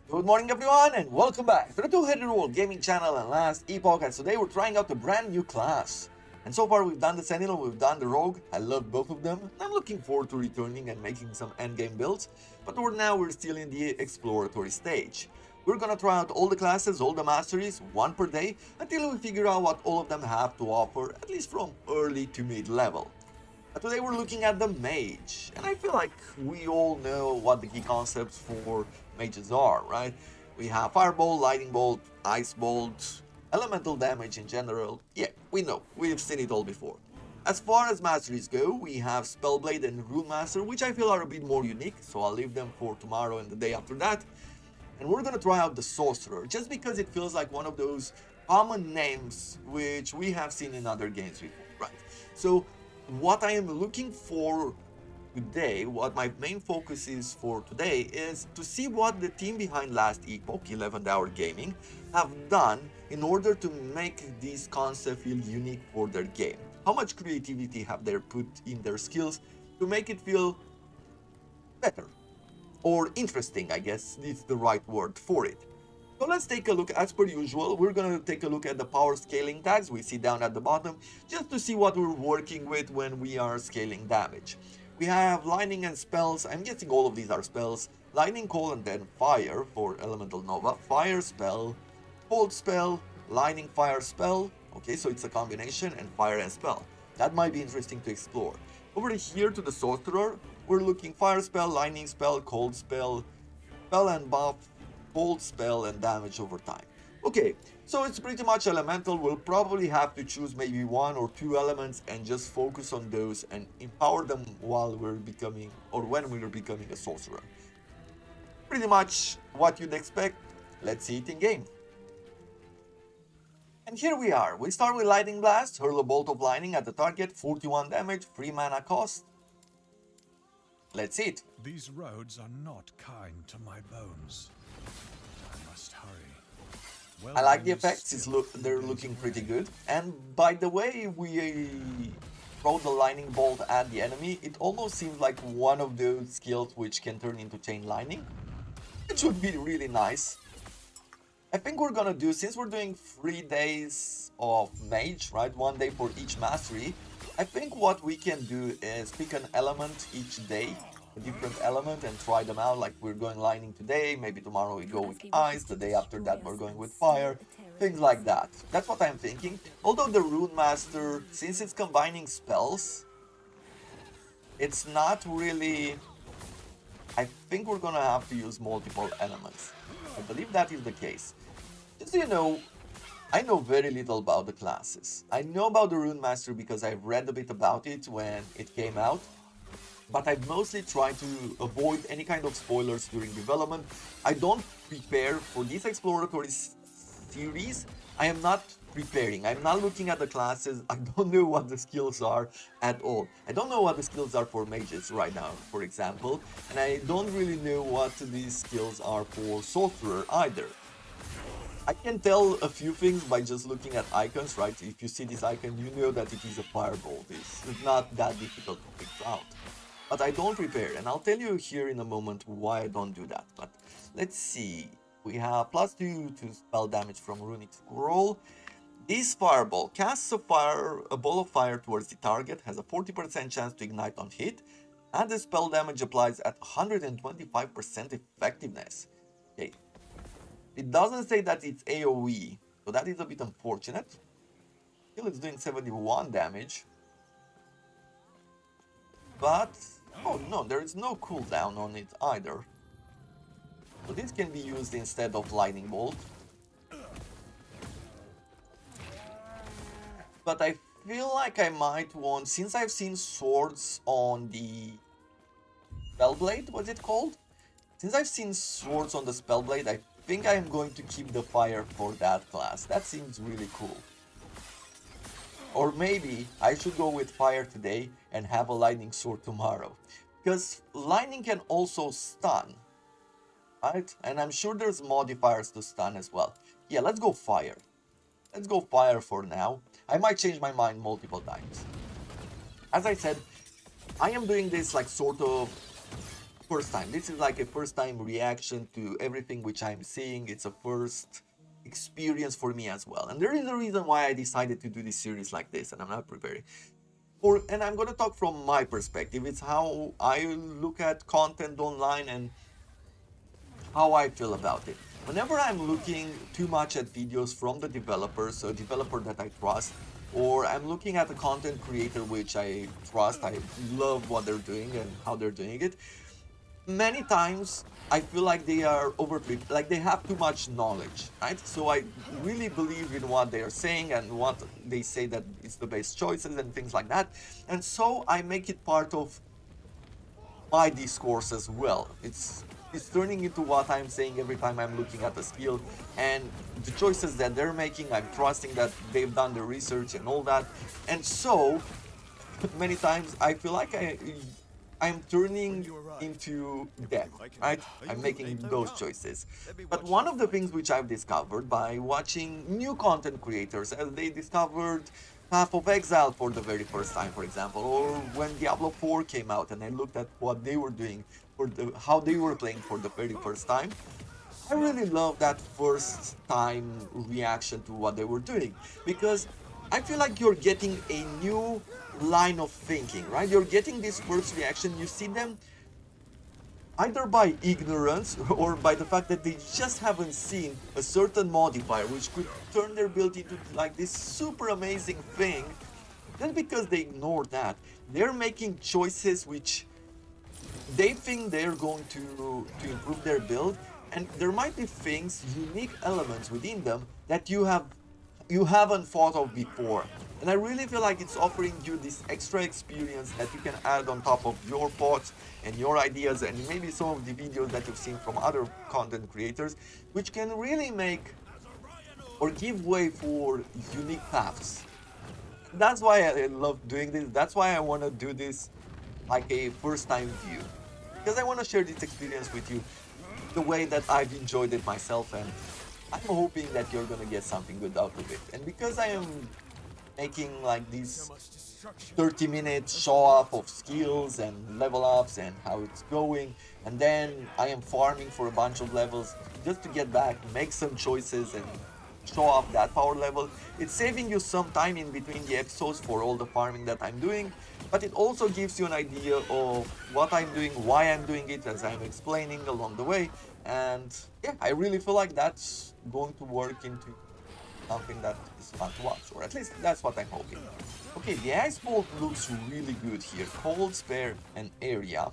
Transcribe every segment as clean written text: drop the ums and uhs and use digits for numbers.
Good morning everyone and welcome back to the Two-Headed World Gaming channel and last Epoch, and today we're trying out a brand new class. And so far we've done the Sentinel, we've done the Rogue. I love both of them and I'm looking forward to returning and making some endgame builds. But for now we're still in the exploratory stage. We're gonna try out all the classes, all the masteries, one per day, until we figure out what all of them have to offer, at least from early to mid level. Today we're looking at the Mage, and I feel like we all know what the key concepts for mages are, right? We have Fireball, Lightning Bolt, Ice Bolt, elemental damage in general. Yeah, we know, we've seen it all before. As far as masteries go, we have Spellblade and Rune Master, which I feel are a bit more unique, so I'll leave them for tomorrow and the day after that. And we're gonna try out the Sorcerer, just because it feels like one of those common names which we have seen in other games before, right? So what I am looking for today, what my main focus is for today, is to see what the team behind last Epoch, 11th Hour Gaming, have done in order to make this concept feel unique for their game. How much creativity have they put in their skills to make it feel better? Or interesting, I guess is the right word for it. So let's take a look. As per usual, we're going to take a look at the power scaling tags we see down at the bottom, just to see what we're working with when we are scaling damage. We have lightning and spells. I'm guessing all of these are spells. Lightning, cold, and then fire for elemental nova. Fire spell, cold spell, lightning, fire spell. Okay, so it's a combination, and fire and spell. That might be interesting to explore. Over here to the sorcerer, we're looking fire spell, lightning spell, cold spell, spell and buff, cold spell, and damage over time. Okay, so it's pretty much elemental. We'll probably have to choose maybe one or two elements and just focus on those and empower them while we're becoming, or when we're becoming a sorcerer. Pretty much what you'd expect. Let's see it in game. And here we are. We start with Lightning Blast, hurl a bolt of lightning at the target, 41 damage, 3 mana cost. Let's see it. These roads are not kind to my bones. I must hurry. I like the effects, they're looking pretty good. And by the way we throw the lightning bolt at the enemy, it almost seems like one of those skills which can turn into chain lightning, which would be really nice. I think we're gonna do, since we're doing 3 days of Mage, right, 1 day for each mastery, I think what we can do is pick an element each day, a different element, and try them out. Like we're going lightning today, maybe tomorrow we go with ice, the day after that we're going with fire, things like that. That's what I'm thinking. Although the Rune Master, since it's combining spells, it's not really... I think we're gonna have to use multiple elements. I believe that is the case. Just so you know, I know very little about the classes. I know about the Rune Master because I've read a bit about it when it came out, but I've mostly tried to avoid any kind of spoilers during development. I don't prepare for this exploratory series. I am not preparing. I'm not looking at the classes. I don't know what the skills are at all. I don't know what the skills are for mages right now, for example, and I don't really know what these skills are for sorcerer either. I can tell a few things by just looking at icons, right? If you see this icon, you know that it is a fireball. It's not that difficult to figure out. But I don't prepare, and I'll tell you here in a moment why I don't do that. But let's see. We have +2 to spell damage from Runic Scroll. This fireball casts a ball of fire towards the target, has a 40% chance to ignite on hit, and the spell damage applies at 125% effectiveness. Okay. It doesn't say that it's AoE, so that is a bit unfortunate. Still, it's doing 71 damage. But, oh no, there is no cooldown on it either. So this can be used instead of Lightning Bolt. But I feel like I might want, since I've seen swords on the Spellblade, what's it called? Since I've seen swords on the Spellblade, I think I'm going to keep the fire for that class. That seems really cool. Or maybe I should go with fire today and have a lightning sword tomorrow. Because lightning can also stun, right? And I'm sure there's modifiers to stun as well. Yeah, let's go fire. Let's go fire for now. I might change my mind multiple times. As I said, I am doing this like sort of first time. This is like a first time reaction to everything which I'm seeing. It's a first experience for me as well. And there is a reason why I decided to do this series like this, and I'm not preparing. And I'm going to talk from my perspective. It's how I look at content online and how I feel about it. Whenever I'm looking too much at videos from the developers, a developer that I trust, or I'm looking at a content creator which I trust, I love what they're doing and how they're doing it, many times I feel like they are overprepared, like they have too much knowledge, right? So I really believe in what they are saying and what they say that it's the best choices and things like that. And so I make it part of my discourse as well. It's turning into what I'm saying every time I'm looking at a skill, and the choices that they're making, I'm trusting that they've done the research and all that. And so many times I feel like I'm turning into them, right? I'm making those choices. But one of the things which I've discovered by watching new content creators as they discovered Path of Exile for the very first time, for example, or when Diablo 4 came out and I looked at what they were doing, how they were playing for the very first time, I really love that first time reaction to what they were doing, because I feel like you're getting a new line of thinking, right? You're getting this first reaction, you see them either by ignorance or by the fact that they just haven't seen a certain modifier which could turn their build into like this super amazing thing. Then because they ignore that, they're making choices which they think they're going to improve their build, and there might be things, unique elements within them that you haven't thought of before. And I really feel like it's offering you this extra experience that you can add on top of your thoughts and your ideas and maybe some of the videos that you've seen from other content creators, which can really make or give way for unique paths. That's why I love doing this. That's why I want to do this like a first time view, because I want to share this experience with you the way that I've enjoyed it myself, and I'm hoping that you're gonna get something good out of it. And because I am making like these 30-minute show off of skills and level ups and how it's going, and then I am farming for a bunch of levels just to get back, make some choices and show off that power level. It's saving you some time in between the episodes for all the farming that I'm doing, but it also gives you an idea of what I'm doing, why I'm doing it, as I'm explaining along the way. And yeah, I really feel like that's going to work into something that is fun to watch, or at least that's what I'm hoping. Okay, the Ice Bolt looks really good here, cold, spare, and area.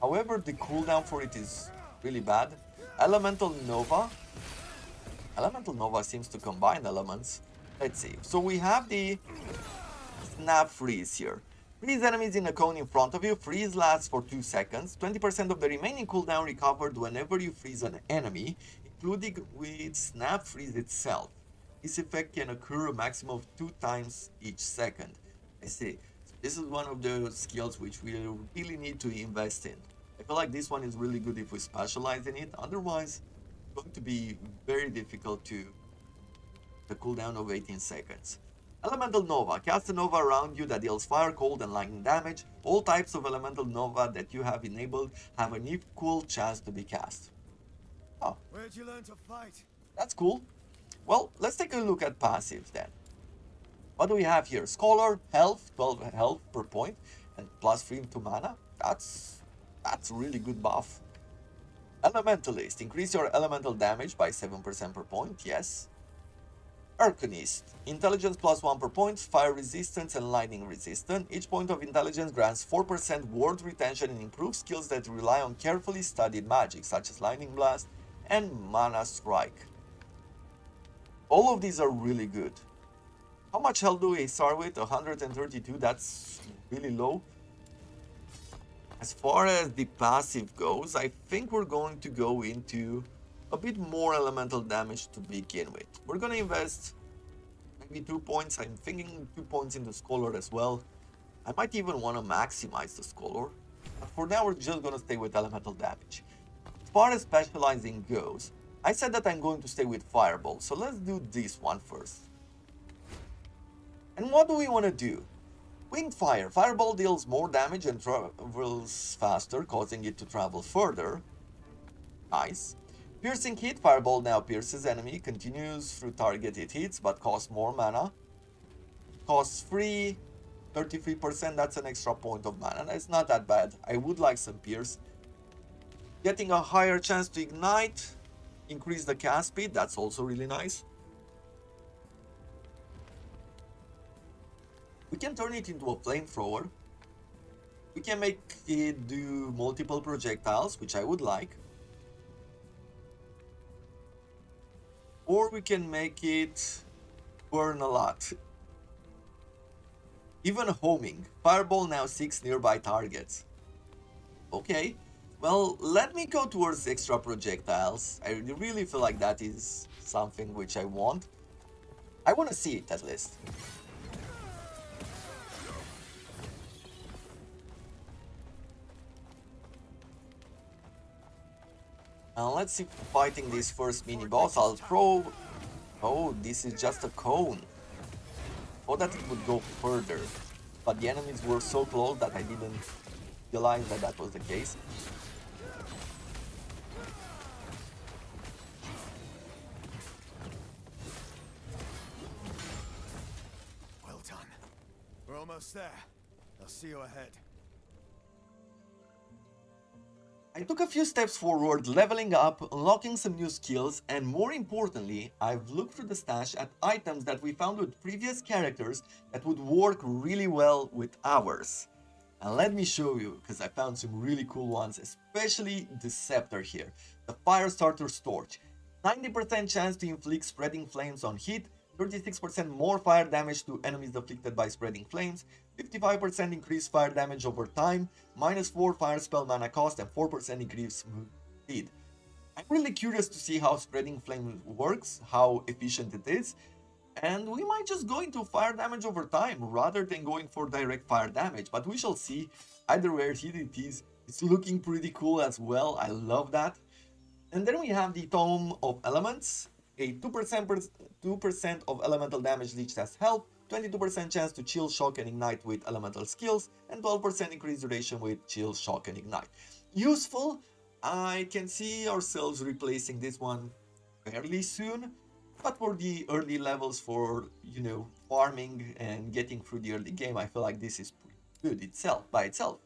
However, the cooldown for it is really bad. Elemental Nova seems to combine elements. Let's see. So we have the Snap Freeze here. Freeze enemies in a cone in front of you. Freeze lasts for 2 seconds. 20% of the remaining cooldown recovered whenever you freeze an enemy, including with Snap Freeze itself. This effect can occur a maximum of 2 times each second. I see. So this is one of the skills which we really need to invest in. I feel like this one is really good if we specialize in it. Otherwise, it's going to be very difficult to the cooldown of 18 seconds. Elemental Nova. Cast a Nova around you that deals fire, cold, and lightning damage. All types of Elemental Nova that you have enabled have an equal chance to be cast. Oh. Where'd you learn to fight? That's cool. Well, let's take a look at passives then. What do we have here? Scholar, health, 12 health per point, and plus 3 to mana. That's a really good buff. Elementalist. Increase your elemental damage by 7% per point. Yes. Arcanist. Intelligence plus 1 per point, fire resistance and lightning resistant. Each point of intelligence grants 4% word retention and improves skills that rely on carefully studied magic, such as Lightning Blast and Mana Strike. All of these are really good. How much health do we start with? 132, that's really low. As far as the passive goes, I think we're going to go into a bit more elemental damage to begin with. We're going to invest maybe 2 points. I'm thinking 2 points in the Scholar as well. I might even want to maximize the Scholar. But for now, we're just going to stay with elemental damage. As far as specializing goes, I said that I'm going to stay with Fireball, so let's do this one first. And what do we want to do? Winged Fire. Fireball deals more damage and travels faster, causing it to travel further. Nice. Piercing Hit. Fireball now pierces enemy, continues through target it hits, but costs more mana. Costs free, 33%, that's an extra point of mana. It's not that bad. I would like some Pierce. Getting a higher chance to ignite, increase the cast speed, that's also really nice. We can turn it into a flamethrower. We can make it do multiple projectiles, which I would like. Or we can make it burn a lot. Even homing. Fireball now 6 nearby targets. Okay. Well, let me go towards extra projectiles. I really feel like that is something which I want. I want to see it at least. Now let's see, fighting this first mini boss, I'll throw... Oh, this is just a cone. Thought that it would go further, but the enemies were so close that I didn't realize that that was the case. Well done. We're almost there. I'll see you ahead. I took a few steps forward, leveling up, unlocking some new skills, and more importantly, I've looked through the stash at items that we found with previous characters that would work really well with ours. And let me show you, because I found some really cool ones, especially the scepter here, the Firestarter's Torch. 90% chance to inflict spreading flames on hit, 36% more fire damage to enemies afflicted by spreading flames, 55% increased fire damage over time, -4 fire spell mana cost, and 4% increased move speed. I'm really curious to see how spreading flame works, how efficient it is, and we might just go into fire damage over time rather than going for direct fire damage, but we shall see. Either way it is, it's looking pretty cool as well. I love that. And then we have the Tome of Elements, a 2% of elemental damage leached as health, 22% chance to chill, shock, and ignite with elemental skills, and 12% increased duration with chill, shock, and ignite. Useful. I can see ourselves replacing this one fairly soon, but for the early levels, for, you know, farming and getting through the early game, I feel like this is pretty good itself, by itself.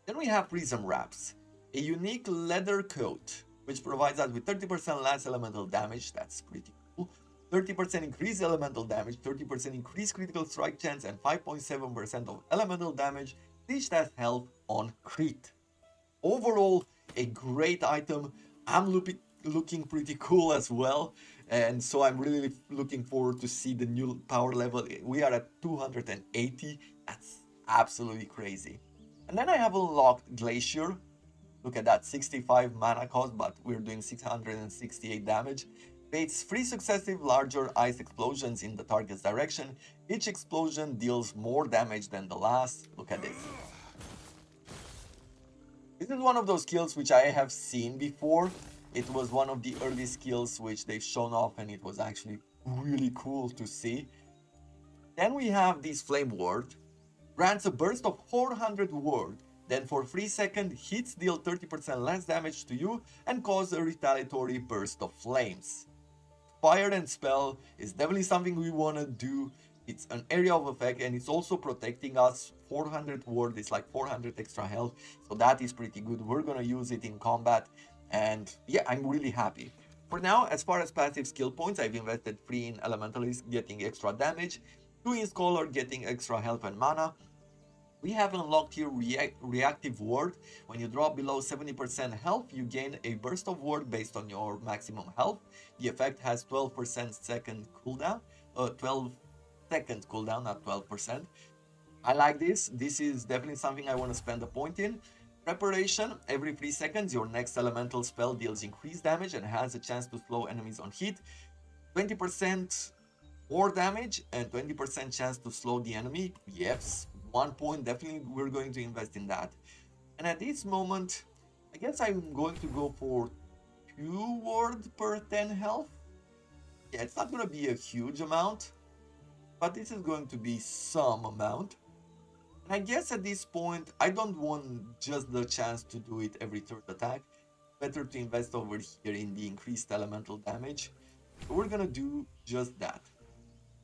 Then we have Prism Wraps, a unique leather coat, which provides us with 30% less elemental damage. That's pretty cool. 30% increased elemental damage, 30% increased critical strike chance, and 5.7% of elemental damage leached as health on crit. Overall, a great item. I'm looking pretty cool as well, and so I'm really looking forward to see the new power level. We are at 280. That's absolutely crazy. And then I have unlocked Glacier. Look at that, 65 mana cost, but we're doing 668 damage. Baits 3 successive larger ice explosions in the target's direction. Each explosion deals more damage than the last. Look at this. This is one of those skills which I have seen before. It was one of the early skills which they've shown off, and it was actually really cool to see. Then we have this Flame Ward. Grants a burst of 400 ward. Then for 3 seconds, hits deal 30% less damage to you and cause a retaliatory burst of flames. Fire and spell is definitely something we want to do. It's an area of effect, and it's also protecting us. 400 ward is like 400 extra health, so that is pretty good. We're gonna use it in combat, and yeah, I'm really happy. For now, as far as passive skill points, I've invested 3 in Elementalist, getting extra damage, 2 in Scholar, getting extra health and mana. We have unlocked here Reactive Ward. When you drop below 70% health, you gain a burst of ward based on your maximum health. The effect has 12% second cooldown, 12-second cooldown, not 12%. I like this. This is definitely something I want to spend a point in. Preparation. Every 3 seconds, your next elemental spell deals increased damage and has a chance to slow enemies on hit. 20% more damage and 20% chance to slow the enemy. Yes. 1 point, definitely we're going to invest in that. And at this moment, I guess I'm going to go for 2 ward per 10 health. Yeah, it's not going to be a huge amount, but this is going to be some amount. And I guess at this point, I don't want just the chance to do it every third attack. Better to invest over here in the increased elemental damage. So we're gonna do just that.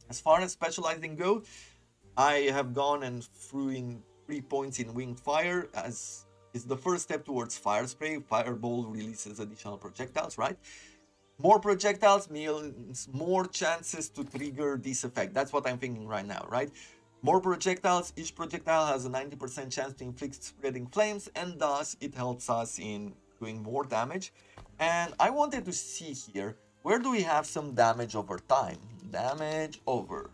As far as specializing go, I have gone and threw in 3 points in winged fire as is the first step towards fire spray. Fireball releases additional projectiles, right? More projectiles means more chances to trigger this effect. That's what I'm thinking right now, right? More projectiles, each projectile has a 90% chance to inflict spreading flames, and thus it helps us in doing more damage. And I wanted to see here, where do we have some damage over time? Damage over.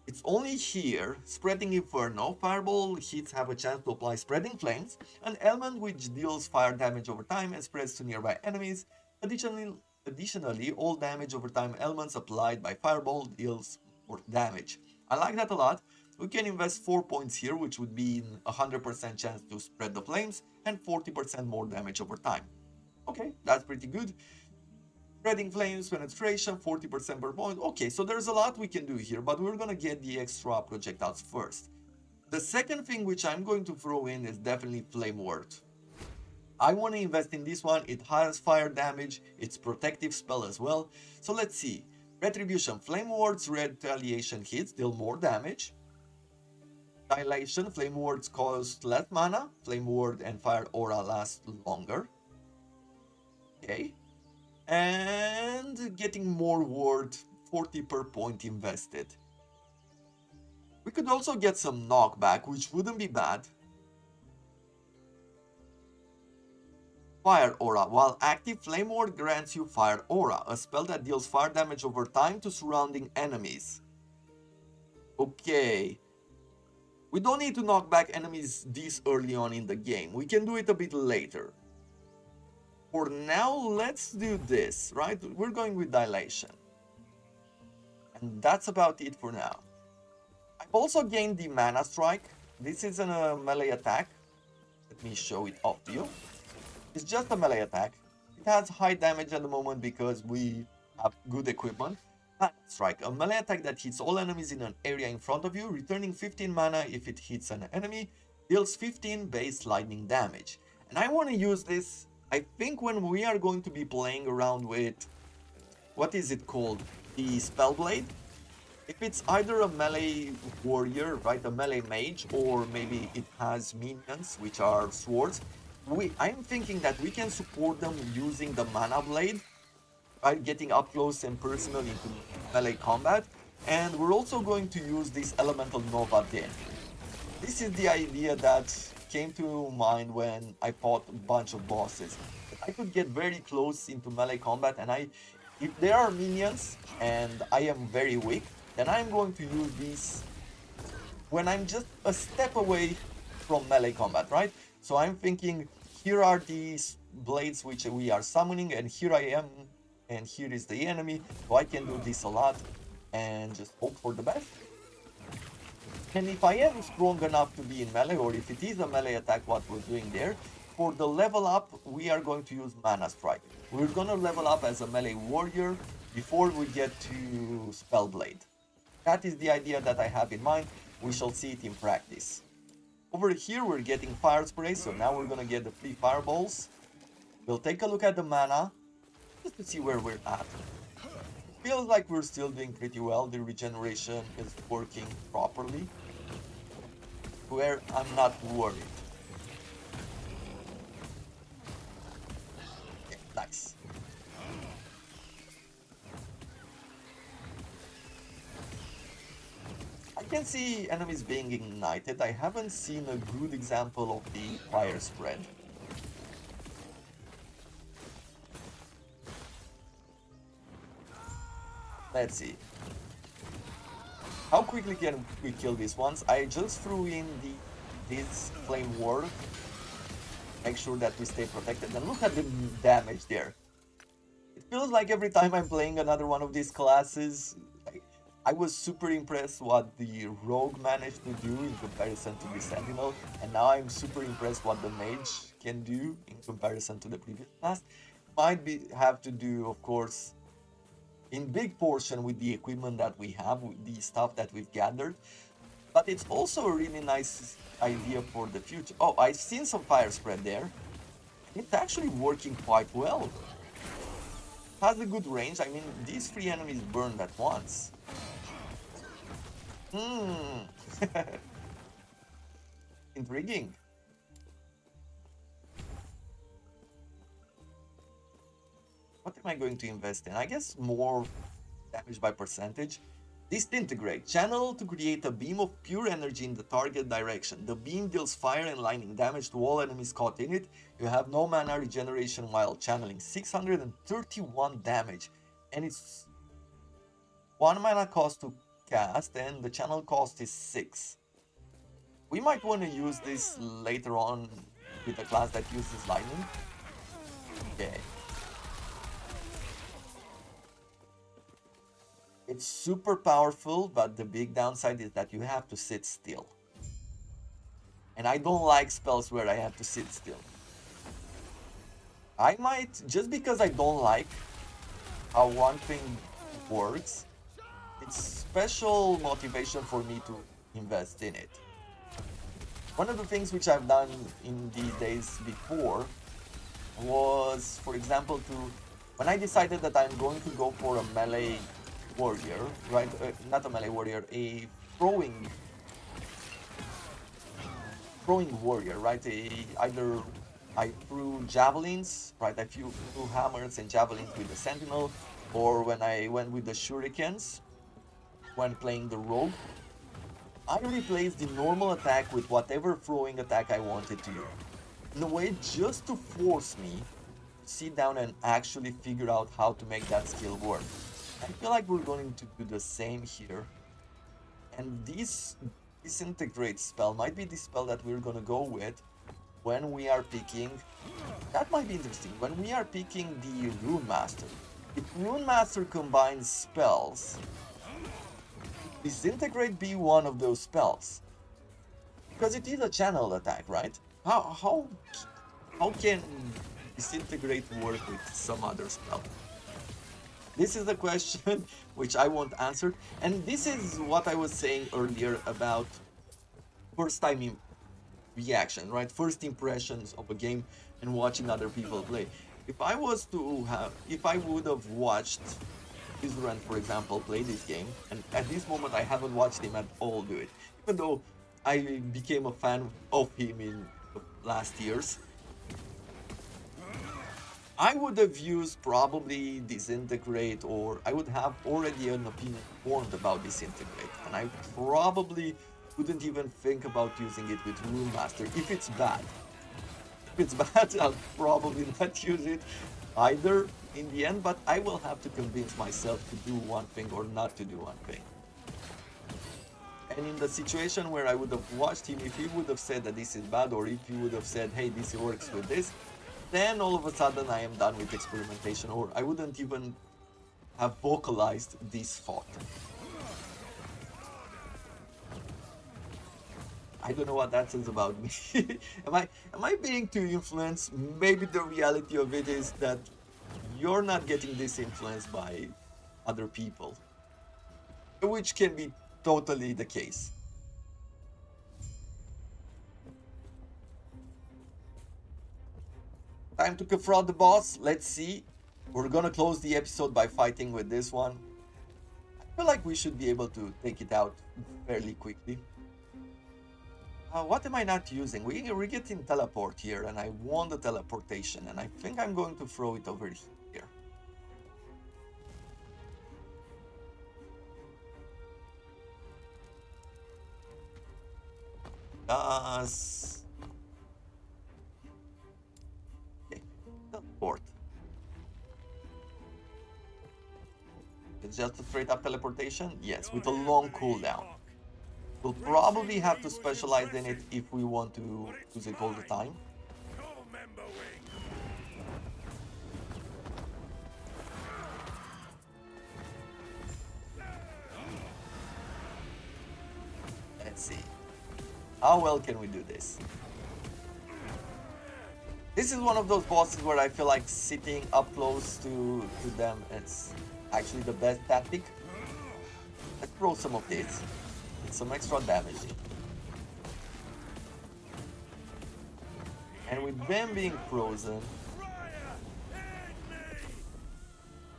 It's only here, Spreading Inferno. Fireball hits have a chance to apply Spreading Flames, an element which deals fire damage over time and spreads to nearby enemies. Additionally, all damage over time elements applied by Fireball deals more damage. I like that a lot. We can invest 4 points here, which would be 100% chance to spread the flames and 40% more damage over time. Okay, that's pretty good. Spreading flames, penetration, 40% per point. Okay, so there's a lot we can do here, but we're gonna get the extra projectiles first. The second thing which I'm going to throw in is definitely Flame Ward. I want to invest in this one. It has fire damage, it's protective spell as well. So let's see. Retribution, Flame Ward's retaliation hits deal more damage. Dilation, Flame Wards cost less mana. Flame Ward and Fire Aura last longer. Okay. And getting more ward, 40 per point invested. We could also get some knockback, which wouldn't be bad. Fire Aura. While active, Flame Ward grants you Fire Aura, a spell that deals fire damage over time to surrounding enemies. Okay. We don't need to knock back enemies this early on in the game. We can do it a bit later. For now, let's do this, right? We're going with Dilation. And that's about it for now. I've also gained the Mana Strike. This isn't a melee attack. Let me show it off to you. It's just a melee attack. It has high damage at the moment because we have good equipment. Mana Strike, a melee attack that hits all enemies in an area in front of you, returning 15 mana if it hits an enemy, deals 15 base lightning damage. And I want to use this, I think, when we are going to be playing around with, what is it called? The Spellblade. If it's either a melee warrior, right, a melee mage, or maybe it has minions, which are swords, I'm thinking that we can support them using the Mana Blade, right, getting up close and personal into melee combat. And we're also going to use this Elemental Nova Din. This is the idea that came to mind when I fought a bunch of bosses. I could get very close into melee combat, and if there are minions and I am very weak, then I'm going to use these when I'm just a step away from melee combat, right? So I'm thinking, here are these blades which we are summoning, and here I am, and here is the enemy, so I can do this a lot and just hope for the best. And if I am strong enough to be in melee, or if it is a melee attack what we're doing there, for the level up, we are going to use Mana Strike. We're gonna level up as a melee warrior before we get to Spellblade. That is the idea that I have in mind. We shall see it in practice. Over here, we're getting Fire Spray, so now we're gonna get the 3 Fireballs. We'll take a look at the mana, just to see where we're at. Feels like we're still doing pretty well. The regeneration is working properly, where I'm not worried. Okay, nice. I can see enemies being ignited. I haven't seen a good example of the fire spread. Let's see. How quickly can we kill these ones? I just threw in this flame ward. Make sure that we stay protected. And look at the damage there. It feels like every time I'm playing another one of these classes, I was super impressed what the rogue managed to do in comparison to the sentinel, and now I'm super impressed what the mage can do in comparison to the previous class. Might have to do, of course, in big portion with the equipment that we have, with the stuff that we've gathered. But it's also a really nice idea for the future. Oh, I've seen some fire spread there. It's actually working quite well. Has a good range. I mean, these 3 enemies burned at once. Intriguing. What am I going to invest in? I guess more damage by percentage. Disintegrate. Channel to create a beam of pure energy in the target direction. The beam deals fire and lightning damage to all enemies caught in it. You have no mana regeneration while channeling. 631 damage. And it's 1 mana cost to cast, and the channel cost is 6. We might want to use this later on with a class that uses lightning. Okay. It's super powerful, but the big downside is that you have to sit still. And I don't like spells where I have to sit still. I might, just because I don't like how one thing works, it's special motivation for me to invest in it. One of the things which I've done in these days before was, for example, when I decided that I'm going to go for a melee warrior, right? Not a melee warrior, a throwing warrior, right? Either I threw javelins, right? I threw hammers and javelins with the sentinel, or when I went with the shurikens when playing the rogue, I replaced the normal attack with whatever throwing attack I wanted to use. In a way, just to force me to sit down and actually figure out how to make that skill work. I feel like we're going to do the same here. And this disintegrate spell might be the spell that we're going to go with when we are picking. That might be interesting. When we are picking the Rune Master. If Rune Master combines spells, disintegrate be one of those spells. Because it is a channel attack, right? How can disintegrate work with some other spell? This is the question which I won't answer, and this is what I was saying earlier about first time reaction, right? First impressions of a game and watching other people play. If I would have watched Israel, for example, play this game, and at this moment I haven't watched him at all do it, even though I became a fan of him in the last years. I would have used probably Disintegrate, or I would have already an opinion formed about Disintegrate, and I probably wouldn't even think about using it with Rune Master if it's bad. If it's bad, I'll probably not use it either in the end, but I will have to convince myself to do one thing or not to do one thing. And in the situation where I would have watched him, if he would have said that this is bad, or if he would have said, hey, this works with this, then all of a sudden I am done with experimentation, or I wouldn't even have vocalized this thought. I don't know what that says about me. Am I being too influenced? Maybe the reality of it is that you're not getting this influence by other people, which can be totally the case. Time to confront the boss. Let's see. We're gonna close the episode by fighting with this one. I feel like we should be able to take it out fairly quickly. What am I not using? We're getting teleport here, and I want the teleportation, and I think I'm going to throw it over here. Okay, teleport. It's just a straight up teleportation? Yes, with a long cooldown. We'll probably have to specialize in it if we want to use it all the time. Let's see. How well can we do this? This is one of those bosses where I feel like sitting up close to them is actually the best tactic. Let's throw some of this. some extra damage in. And with them being frozen,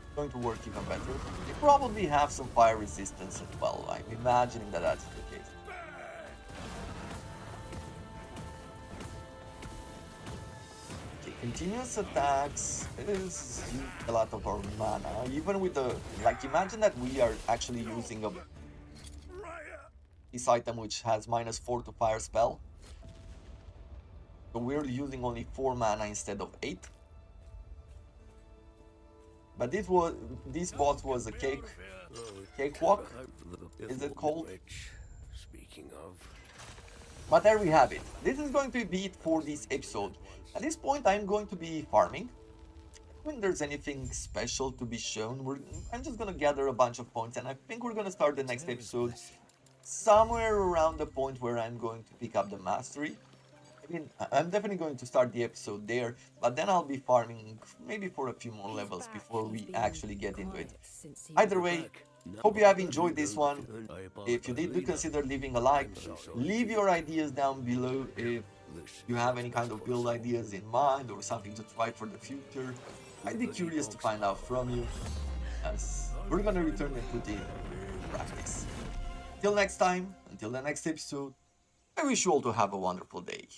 it's going to work even better. They probably have some fire resistance as well. I'm imagining that that's the case. Okay, continuous attacks is a lot of our mana. Even with the, like, imagine that we are actually using this item which has -4 to fire spell. So we're using only 4 mana instead of 8. But this boss was a cakewalk, is it called? Speaking of, But there we have it. This is going to be it for this episode. At this point, I'm going to be farming. When there's anything special to be shown, I'm just gonna gather a bunch of points, and I think we're gonna start the next episode somewhere around the point where I'm going to pick up the mastery. I mean, I'm definitely going to start the episode there, but then I'll be farming maybe for a few more levels before we actually get into it. Either way, hope you have enjoyed this one. If you did, do consider leaving a like. Leave your ideas down below if you have any kind of build ideas in mind or something to try for the future. I'd be curious to find out from you, as we're gonna return and put in practice. Till next time, until the next episode, I wish you all to have a wonderful day.